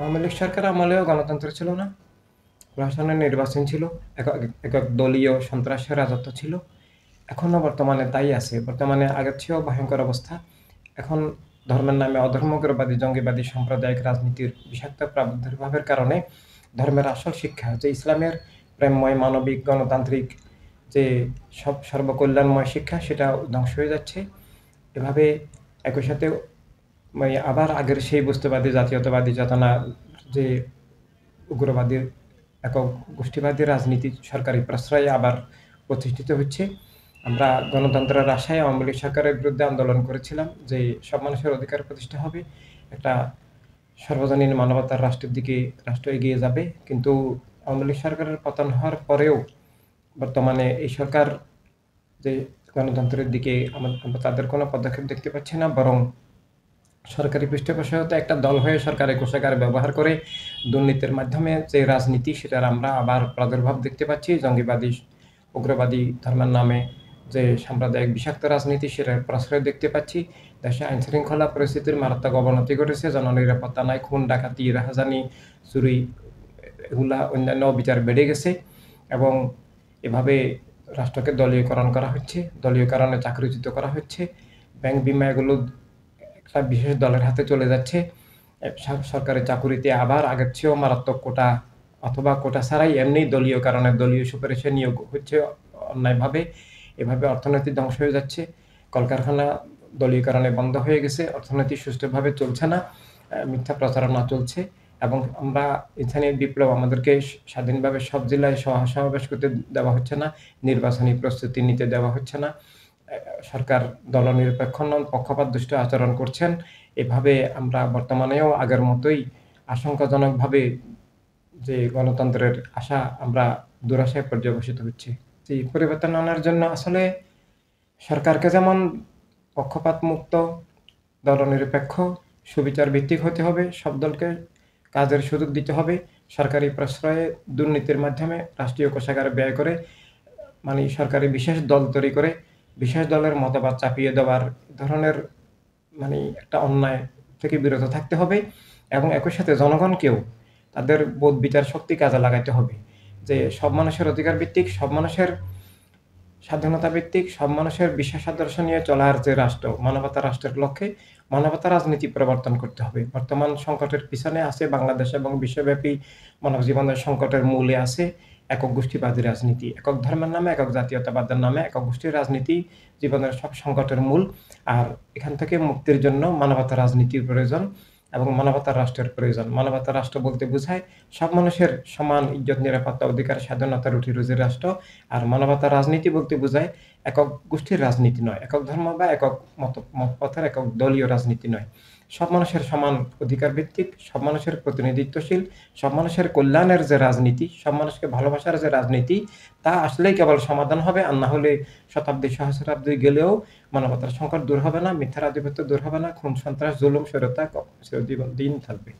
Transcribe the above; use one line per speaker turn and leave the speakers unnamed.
আওয়ামী লীগ সরকার আমলেও গণতন্ত্র ছিল না। প্রশাসনের নির্বাচন ছিল। একক একক দলীয় সন্ত্রাসের রাজত্ব ছিল। এখনো বর্তমানে তাই আছে। বর্তমানে আগের চেয়েও ভয়ংকর অবস্থা। এখন ধর্মের নামে অধর্মগ্রবাদী, জঙ্গিবাদী সাম্প্রদায়িক রাজনীতির বিষাক্ত প্রাদুর্ভাবের কারণে ধর্মের আসল শিক্ষা যে ইসলামের প্রেমময়, মানবিক, গণতান্ত্রিক যে সর্বকল্যাণময় শিক্ষা সেটা ধ্বংস হয়ে যাচ্ছে। এভাবে একই সাথে মানে আবার আগের সেই বস্তুবাদী, জাতীয়তাবাদী চেতনা যে উগ্রবাদী, একক গোষ্ঠীবাদী রাজনীতি সরকারি প্রশ্রয়ে আবার প্রতিষ্ঠিত হচ্ছে। আমরা গণতন্ত্রের আশায় আওয়ামী লীগ সরকারের বিরুদ্ধে আন্দোলন করেছিলাম যে সব মানুষের অধিকার প্রতিষ্ঠা হবে, একটা সর্বজনীন মানবতার রাষ্ট্রের দিকে রাষ্ট্র এগিয়ে যাবে। কিন্তু আওয়ামী লীগ সরকারের পতন হওয়ার পরেও বর্তমানে এই সরকার যে গণতন্ত্রের দিকে আমরা তাদের কোনো পদক্ষেপ দেখতে পাচ্ছি না, বরং সরকারি পৃষ্ঠপোষকতা একটা দল হয়ে সরকারি কোষাগার ব্যবহার করে দুর্নীতির মাধ্যমে যে রাজনীতি সেটার আমরা আবার প্রাদুর্ভাব দেখতে পাচ্ছি। জঙ্গিবাদী, উগ্রবাদী ধর্মের নামে যে সাম্প্রদায়িক বিষাক্ত রাজনীতি সেটার প্রশ্রয় দেখতে পাচ্ছি। দেশে আইন শৃঙ্খলা পরিস্থিতির মারাত্মক অবনতি ঘটেছে। জননিরাপত্তা নাই, খুন ডাকাতি, রাহাজানি, চুরি, এগুলা অন্যান্য অবিচার বেড়ে গেছে এবং এভাবে রাষ্ট্রকে দলীয়করণ করা হচ্ছে, দলীয়করণে চাকরিচ্যুত করা হচ্ছে। ব্যাংক বিমা এগুলো একটা বিশেষ দলের হাতে চলে যাচ্ছে। সরকারি চাকুরিতে আবার আগের চেয়েও মারাত্মক কোটা অথবা কোটা ছাড়াই এমনি দলীয় কারণে দলীয় সুপারিশে নিয়োগ হচ্ছে অন্যায়ভাবে। এভাবে অর্থনীতি ধ্বংস হয়ে যাচ্ছে। কলকারখানা দলীয় কারণে বন্ধ হয়ে গেছে। অর্থনীতি সুষ্ঠুভাবে চলছে না। মিথ্যা প্রচারণা চলছে এবং আমরা স্থানীয় বিপ্লব আমাদেরকে স্বাধীনভাবে সব জেলায় সমাবেশ করতে দেওয়া হচ্ছে না। নির্বাচনী প্রস্তুতি নিতে দেওয়া হচ্ছে না। সরকার দলনিরপেক্ষ নন, পক্ষপাতদুষ্ট আচরণ করছেন। এভাবে আমরা বর্তমানেও আগের মতোই আশঙ্কাজনকভাবে যে গণতন্ত্রের আশা আমরা দুরাশায় পর্যবসিত হচ্ছি। যে পরিবর্তন আনার জন্য আসলে সরকারকে যেমন পক্ষপাতমুক্ত, দলনিরপেক্ষ, সুবিচার ভিত্তিক হতে হবে, সব দলকে কাজের সুযোগ দিতে হবে। সরকারি প্রশ্রয়ে দুর্নীতির মাধ্যমে রাষ্ট্রীয় কোষাগার ব্যয় করে মানে সরকারি বিশেষ দল তৈরি করে বিশেষ দলের মতবাদ চাপিয়ে দেওয়ার ধরনের মানে একটা অন্যায় থেকে বিরত থাকতে হবে এবং একই সাথে জনগণকেও তাদের বোধ বিচার শক্তি কাজে লাগাতে হবে যে সব মানুষের অধিকার ভিত্তিক, সব মানুষের স্বাধীনতা ভিত্তিক, সব মানুষের বিশ্বাস আদর্শ নিয়ে চলার যে রাষ্ট্র, মানবতা রাষ্ট্রের লক্ষ্যে মানবতা রাজনীতি প্রবর্তন করতে হবে। বর্তমান সংকটের পিছনে আছে বাংলাদেশ এবং বিশ্বব্যাপী মানব জীবনের সংকটের মূলে আছে একক গোষ্ঠীবাদী রাজনীতি। একক ধর্মের নামে, একক জাতীয়তাবাদের নামে একক গোষ্ঠীর রাজনীতি জীবনের সব সংকটের মূল। আর এখান থেকে মুক্তির জন্য মানবতা রাজনীতির প্রয়োজন এবং মানবতার রাষ্ট্রের প্রয়োজন। মানবতার রাষ্ট্র বলতে বোঝায় সব মানুষের সমান ইজ্জত, নিরাপত্তা, অধিকার, স্বাধীনতা, রুটি রুজির রাষ্ট্র। আর মানবতার রাজনীতি বলতে বোঝায় একক গোষ্ঠীর রাজনীতি নয়, একক ধর্ম বা একক মতপথের একক দলীয় রাজনীতি নয়। সব মানুষের সমান অধিকার ভিত্তিক, সব মানুষের প্রতিনিধিত্বশীল, সব মানুষের কল্যাণের যে রাজনীতি, সব মানুষকে ভালোবাসার যে রাজনীতি, তা আসলেই কেবল সমাধান হবে। আর না হলে শতাব্দী সহস্রাব্দী গেলেও মানবতার সংকট দূর হবে না, মিথ্যার আধিপত্য দূর হবে না, খুন সন্ত্রাস, জুলুম, স্বৈরতা দিন থাকবে।